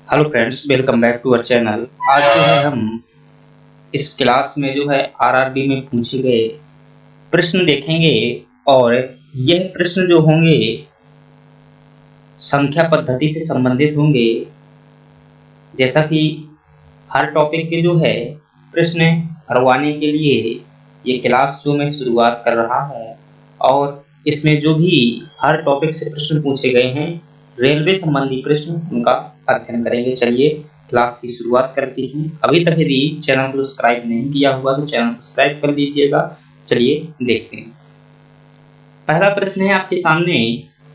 Hello friends, welcome back to our channel. आज जो है हम इस क्लास में जो है आरआरबी में पूछे गए प्रश्न देखेंगे और यह प्रश्न जो होंगे संख्या पद्धति से संबंधित होंगे। जैसा कि हर टॉपिक के जो है प्रश्न हरवाने के लिए ये क्लास जो मैं शुरुआत कर रहा हूँ और इसमें जो भी हर टॉपिक से प्रश्न पूछे गए हैं रेलवे संबंधी प्रश्न उनका अध्ययन करेंगे। चलिए क्लास की शुरुआत करते हैं। अभी तक यदि चैनल को सब्सक्राइब नहीं किया हुआ तो चैनल को सब्सक्राइब कर लीजिएगा। चलिए देखते हैं। पहला प्रश्न है आपके सामने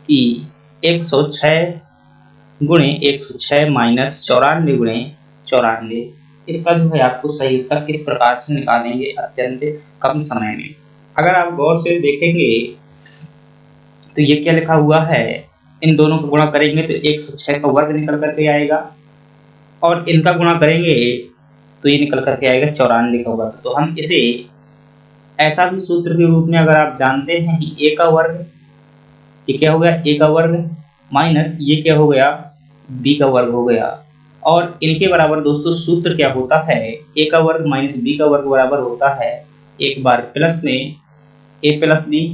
कि 106 गुणे 106 माइनस 94 गुणे 94, इसका जो है आपको सही उत्तर किस प्रकार से निकालेंगे अत्यंत कम समय में। अगर आप गौर से देखेंगे तो ये क्या लिखा हुआ है, इन दोनों को गुणा करेंगे तो 106 का वर्ग निकल करके आएगा और इनका गुणा करेंगे तो ये निकल करके आएगा 94 का वर्ग। तो हम इसे ऐसा भी सूत्र के रूप में अगर आप जानते हैं कि a का वर्ग, ये क्या हो गया a का वर्ग माइनस ये क्या हो गया b का वर्ग हो गया, और इनके बराबर दोस्तों सूत्र क्या होता है, a का वर्ग माइनस b का वर्ग बराबर होता है एक बार प्लस में a प्लस b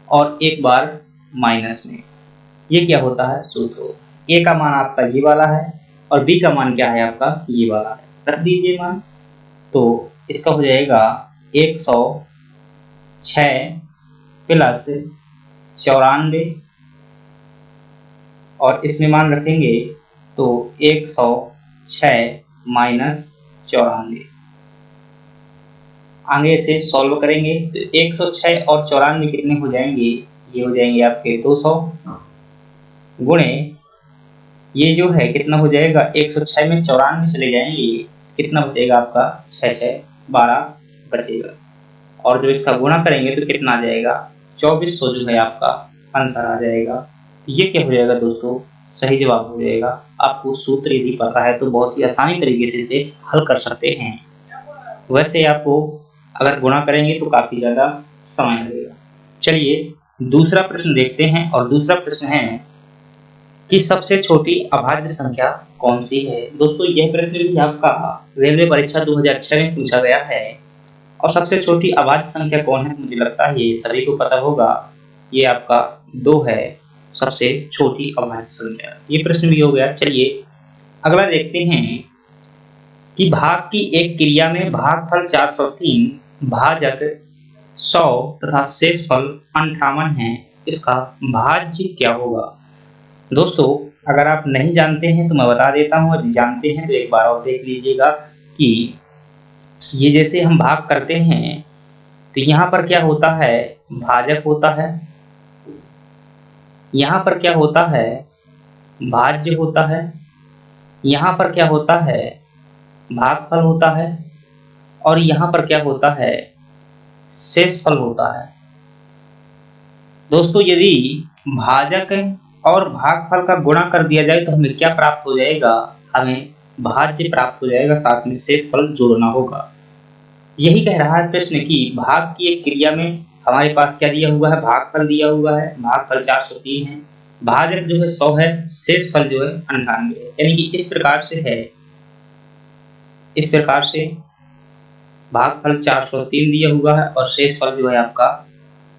और एक बार माइनस में। ये क्या होता है सूत्र, a का मान आपका ये वाला है और b का मान क्या है आपका ये वाला है। रख दीजिए मान, तो इसका हो जाएगा 106 प्लस 94 और इसमें मान रखेंगे तो 106 माइनस 94। आगे से सॉल्व करेंगे तो 106 और 94 कितने हो जाएंगे, ये हो जाएंगे आपके 200 गुणे ये जो है कितना हो जाएगा 106 में 94 चले जाएंगे, कितना बचेगा आपका 6 6 12 बचेगा, और जब इसका गुणा करेंगे तो कितना आ जाएगा 2400 जो है आपका आंसर आ जाएगा। तो ये क्या हो जाएगा दोस्तों, सही जवाब हो जाएगा। आपको सूत्र यदि पता है तो बहुत ही आसानी तरीके से इसे हल कर सकते हैं। वैसे आपको अगर गुणा करेंगे तो काफी ज्यादा समय लगेगा। चलिए दूसरा प्रश्न देखते हैं, और दूसरा प्रश्न है कि सबसे छोटी अभाज्य संख्या कौन सी है। दोस्तों यह प्रश्न भी आपका रेलवे परीक्षा 2006 में पूछा गया है, और सबसे छोटी अभाज्य संख्या कौन है, मुझे लगता है ये सभी को पता होगा, ये आपका 2 है सबसे छोटी अभाज्य संख्या। ये प्रश्न भी हो गया। चलिए अगला देखते हैं कि भाग की एक क्रिया में भागफल 403 भाजक 100 तथा शेषफल 58 है, इसका भाज्य क्या होगा। दोस्तों अगर आप नहीं जानते हैं तो मैं बता देता हूं, यदि जानते हैं तो एक बार और देख लीजिएगा कि ये जैसे हम भाग करते हैं तो यहाँ पर क्या होता है भाजक होता है, यहाँ पर क्या होता है भाज्य होता है, यहाँ पर क्या होता है भागफल होता है, और यहाँ पर क्या होता है शेषफल होता है। दोस्तों यदि भाजक और भागफल का गुणा कर दिया जाए तो हमें क्या प्राप्त हो जाएगा, हमें भाज्य प्राप्त हो जाएगा, साथ में शेषफल जोड़ना होगा। यही कह रहा है प्रश्न कि भाग की एक क्रिया में हमारे पास क्या दिया हुआ है, भागफल दिया हुआ है, भागफल 403 है, भाजक जो है 100 है, शेषफल जो है 98 है। यानी कि इस प्रकार से है, इस प्रकार से भागफल 403 दिया हुआ है और शेषफल जो है आपका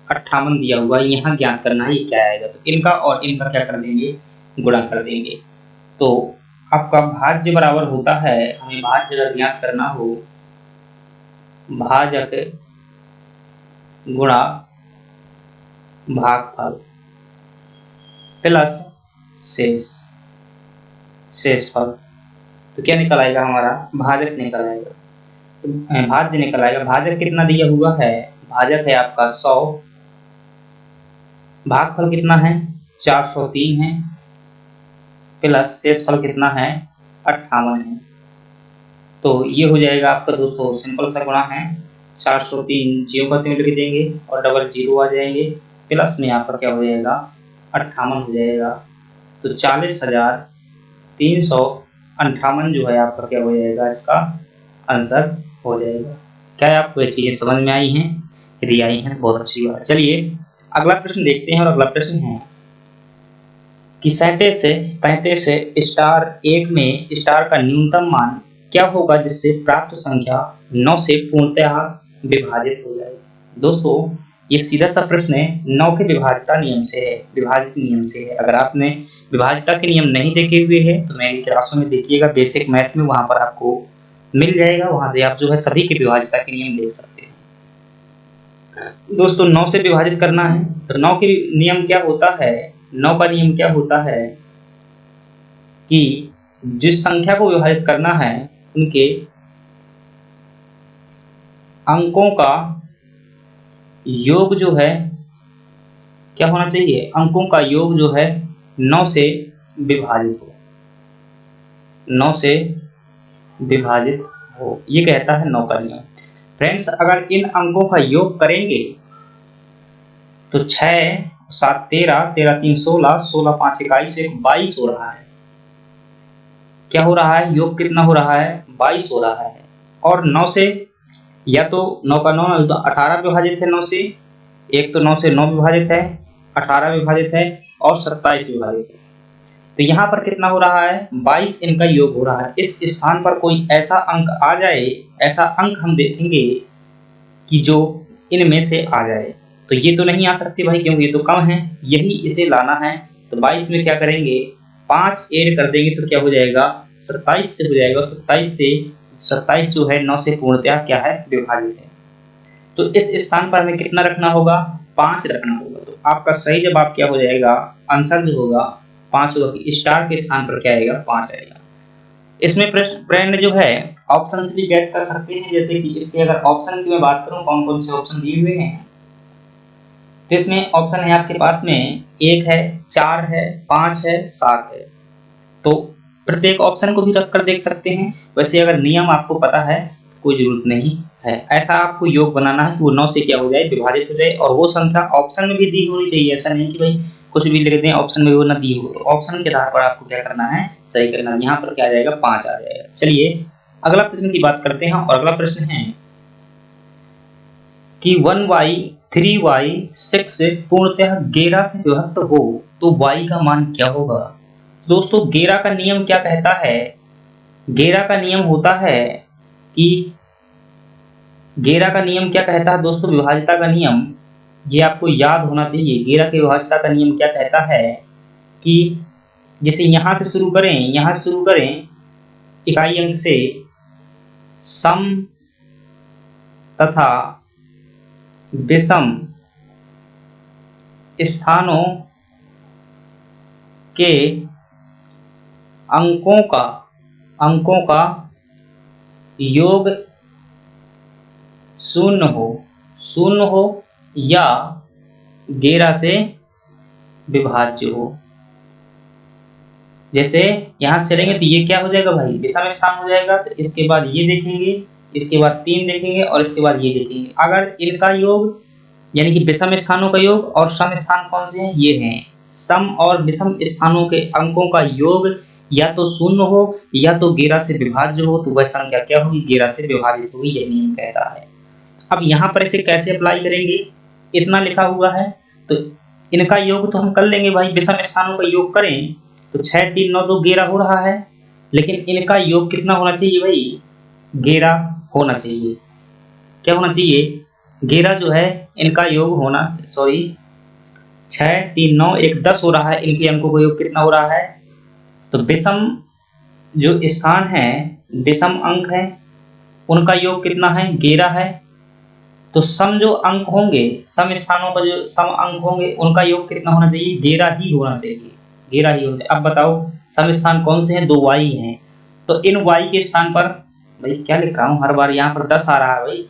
58 दिया हुआ है। यहाँ ज्ञात करना है ये क्या आएगा, तो इनका और इनका क्या कर देंगे गुणा कर देंगे। तो आपका भाज्य बराबर होता है, हमें भाज्य अगर ज्ञात करना हो, भाजक गुणा भागफल प्लस शेषफल, तो क्या निकल आएगा हमारा भाजक निकल आएगा, तो भाज्य निकल आएगा। भाजक कितना दिया हुआ है, भाजक है आपका 100, भागफल कितना है 403 है, प्लस शेषफल कितना है 58 है। तो ये हो जाएगा आपका दोस्तों सिंपल सा गुणा है, 403 जीरो का त्यों लिख देंगे और डबल जीरो आ जाएंगे, प्लस में यहाँ पर क्या हो जाएगा 58 हो जाएगा। तो 40,358 जो है आपका क्या हो जाएगा, इसका आंसर हो जाएगा। क्या आपको ये चीजें समझ में आई हैं? यदि आई हैं बहुत अच्छी बात है। चलिए अगला प्रश्न देखते हैं, और अगला प्रश्न है कि 37 से 35 से स्टार 1 में स्टार का न्यूनतम मान क्या होगा जिससे प्राप्त संख्या 9 से पूर्णतः विभाजित हो जाए। दोस्तों ये सीधा सा प्रश्न है, 9 के विभाज्यता नियम से है, विभाजित नियम से है। अगर आपने विभाज्यता के नियम नहीं देखे हुए हैं तो मेरी क्लासों में देखिएगा, बेसिक मैथ में, वहां पर आपको मिल जाएगा, वहां से आप जो है सभी के विभाज्यता के नियम देख सकते हैं। दोस्तों 9 से विभाजित करना है तो 9 के नियम क्या होता है, 9 का नियम क्या होता है कि जिस संख्या को विभाजित करना है उनके अंकों का योग जो है क्या होना चाहिए, अंकों का योग जो है 9 से विभाजित हो, 9 से विभाजित हो, ये कहता है 9 का नियम। फ्रेंड्स अगर इन अंकों का योग करेंगे तो 6 7 13 13 3 16 16 5 21 22 हो रहा है। क्या हो रहा है, योग कितना हो रहा है, 22 हो रहा है। और 9 से या तो 9 का 9 तो 18 विभाजित है 9 से, एक तो 9 से 9 विभाजित है, 18 विभाजित है और 27 विभाजित है। तो यहाँ पर कितना हो रहा है, 22 इनका योग हो रहा है। इस स्थान पर कोई ऐसा अंक आ जाए, ऐसा अंक हम देखेंगे कि जो इनमें से आ जाए, तो ये तो नहीं आ सकती भाई क्योंकि ये तो कम है, यही इसे लाना है। तो 22 में क्या करेंगे, 5 ऐड कर देंगे तो क्या हो जाएगा, 27 से हो जाएगा। 27 जो है 9 से पूर्णतः क्या है, विभाजित है। तो इस स्थान पर हमें कितना रखना होगा, 5 रखना होगा। तो आपका सही जवाब क्या हो जाएगा, आंसर जो होगा 5 होगा, कि स्टार के स्थान पर क्या आएगा, 5 आएगा। इसमें फ्रेंड जो है ऑप्शन से भी गैस कर सकते हैं, जैसे कि इसके अगर ऑप्शन की मैं बात करूं, कौन कौन से ऑप्शन दिए हुए हैं, तो इसमें ऑप्शन है आपके पास में 1 है, 4 है, 5 है, 7 है। तो प्रत्येक ऑप्शन को भी रखकर देख सकते हैं। वैसे अगर नियम आपको पता है कोई जरूरत नहीं है, ऐसा आपको योग बनाना है कि वो 9 से क्या हो जाए, विभाजित हो जाए, और वो संख्या ऑप्शन में भी दी होनी चाहिए। ऐसा नहीं कि भाई कुछ भी लिख दें ऑप्शन में वो ना दी हो, तो ऑप्शन के आधार पर आपको क्या करना है, सही करना है। यहाँ पर क्या आ जाएगा, 5 आ जाएगा। चलिए अगला प्रश्न की बात करते हैं, और अगला प्रश्न है कि 1y 3y 6 पूर्णतः 11 से विभक्त हो तो y का मान क्या होगा। दोस्तों गेरा का नियम क्या कहता है, गेरा का नियम होता है कि गेरा का नियम क्या कहता है दोस्तों, विभाज्यता का नियम, ये आपको याद होना चाहिए। गेरा के विभाज्यता का नियम क्या कहता है कि जैसे यहां से शुरू करें इकाई अंक से, सम तथा विषम स्थानों के अंकों का योग शून्य हो या 11 से विभाज्य हो। जैसे यहां से चलेंगे तो ये क्या हो जाएगा भाई, विषम स्थान हो जाएगा। तो इसके बाद ये देखेंगे, इसके बाद 3 देखेंगे और इसके बाद ये देखेंगे। अगर इनका योग यानी कि विषम स्थानों का योग और सम स्थान कौन से हैं, ये हैं। सम और विषम स्थानों के अंकों का योग या तो शून्य हो या तो 11 से विभाज्य हो, तो वह संख्या क्या होगी, 11 से विभाजित होगी, यह नियम कहता है। अब यहाँ पर इसे कैसे अप्लाई करेंगे, इतना लिखा हुआ है तो इनका योग तो हम कर लेंगे भाई, विषम स्थानों का योग करें तो 6 3 9 2 11 हो रहा है, लेकिन इनका योग कितना होना चाहिए भाई, 11 होना चाहिए। क्या होना चाहिए, 11 जो है इनका योग होना, 6 3 9 1 10 हो रहा है, इनके अंकों का योग कितना हो रहा है। तो विषम जो स्थान है, विषम अंक है, उनका योग कितना है, 11 है। तो सम जो अंक होंगे, सम स्थानों का जो सम अंक होंगे, उनका योग कितना होना चाहिए, 11 ही होना चाहिए, 11 ही होना चाहिए। अब बताओ सम स्थान कौन से हैं, 2 y हैं। तो इन y के स्थान पर, भाई क्या लिख रहा हूँ हर बार, यहाँ पर 10 आ रहा है भाई,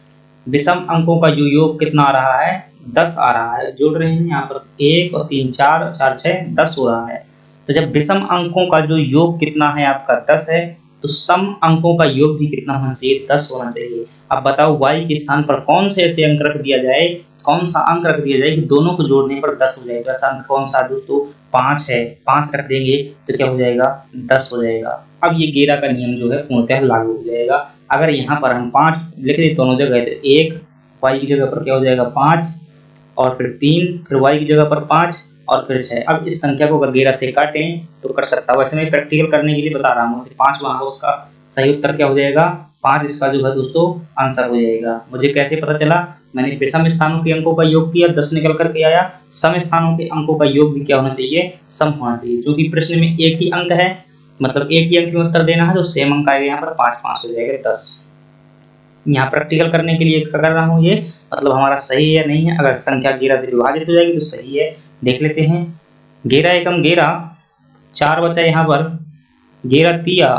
विषम अंकों का जो योग कितना आ रहा है, 10 आ रहा है। जोड़ रहे हैं यहाँ पर 1 और 3 4 4 6 10 हो रहा है। तो जब विषम अंकों का जो योग कितना है आपका 10 है, तो सम अंकों का योग भी कितना होना चाहिए, 10 होना चाहिए। अब बताओ y के स्थान पर कौन से ऐसे अंक रख दिया जाए, कौन सा अंक रख दिया जाए कि दोनों को जोड़ने पर 10 हो जाए। तो ऐसा अंक कौन सा दोस्तों, 5 है। 5 रख देंगे तो क्या हो जाएगा, 10 हो जाएगा। अब ये गेरा का नियम जो है पूर्णतः लागू हो जाएगा। अगर यहाँ पर हम 5 लिख दें दोनों जगह, तो 1 y की जगह पर क्या हो जाएगा 5, और फिर 3, फिर y की जगह पर 5, और फिर 6। अब इस संख्या को अगर 11 से काटें तो कट सकता है, वैसे मैं प्रैक्टिकल करने के लिए बता रहा हूँ। 5 वहाँ है, उसका सही उत्तर क्या हो जाएगा 5, इसका जो है दोस्तों आंसर हो जाएगा। मुझे कैसे पता चला, मैंने विषम स्थानों के अंकों का योग किया, 10 निकल करके आया। सम स्थानों के अंकों का योग भी क्या होना चाहिए, सम होना चाहिए। क्योंकि प्रश्न में एक ही अंक है, मतलब एक ही अंक में उत्तर देना है, तो सेम अंक आएगा यहाँ पर 5 5 हो जाएगा 10। यहाँ प्रैक्टिकल करने के लिए कर रहा हूँ ये, मतलब हमारा सही है या नहीं है। अगर संख्या 11 से विभाजित हो जाएगी तो सही है। देख लेते हैं, 11 एकम 11, 4 बचा यहाँ पर, 11 तिया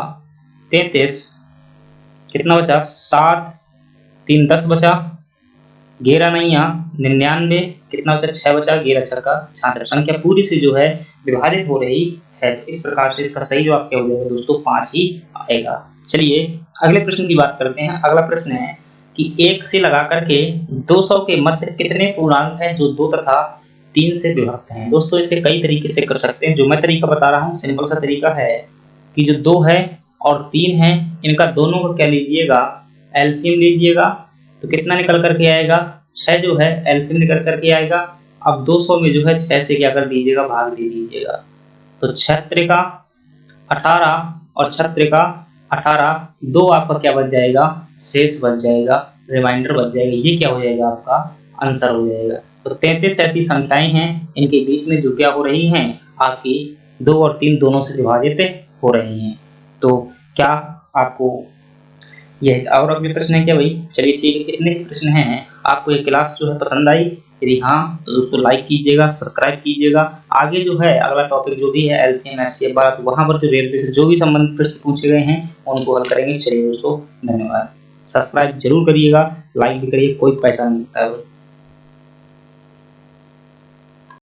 33, कितना बचा 7, 3 10 बचा, 11 नैया 99, कितना बचा 6 बचा, 11 छक्का 66। संख्या पूरी से जो है विभाजित हो रही है। इस प्रकार से इसका सही जवाब क्या हो जाएगा दोस्तों 5 ही आएगा। चलिए अगले प्रश्न की बात करते हैं। अगला प्रश्न है कि 1 से लगा करके 200 के मध्य कितने पूर्णांक हैं जो 2 तथा 3 से विभक्त हैं। दोस्तों इसे कई तरीके से कर सकते हैं। जो मैं तरीका बता रहा हूँ सिंपल सा तरीका है कि जो 2 है और 3 है, इनका दोनों को क्या लीजिएगा, एलसीएम लीजिएगा। तो कितना निकल करके आएगा, 6 जो है एलसीएम निकल करके आएगा। अब 200 में जो है 6 से क्या कर दीजिएगा, भाग दे दीजिएगा। तो 6 त्रिका 18 और 6 त्रिका 18, 2 आपका क्या बच जाएगा, शेष बच जाएगा, रिमाइंडर बच जाएगा। ये क्या हो जाएगा, आपका आंसर हो जाएगा। तो 33 ऐसी संख्याएं हैं, इनके बीच में जो क्या हो रही हैं, आपकी 2 और 3 दोनों से विभाजित हो रही हैं। तो क्या आपको यह और अगले प्रश्न है क्या भाई? चलिए ठीक है, इतने ही प्रश्न हैं। आपको ये क्लास जो है पसंद आई? यदि हाँ तो दोस्तों लाइक कीजिएगा, सब्सक्राइब कीजिएगा। आगे जो है अगला टॉपिक जो भी है एलसीएम एफसीएम वाला, तो वहां पर जो रेलवे से जो भी संबंधित प्रश्न पूछे गए हैं उनको हल करेंगे। चलिए दोस्तों धन्यवाद। सब्सक्राइब जरूर करिएगा, लाइक भी करिए, कोई पैसा नहीं लगता है भाई।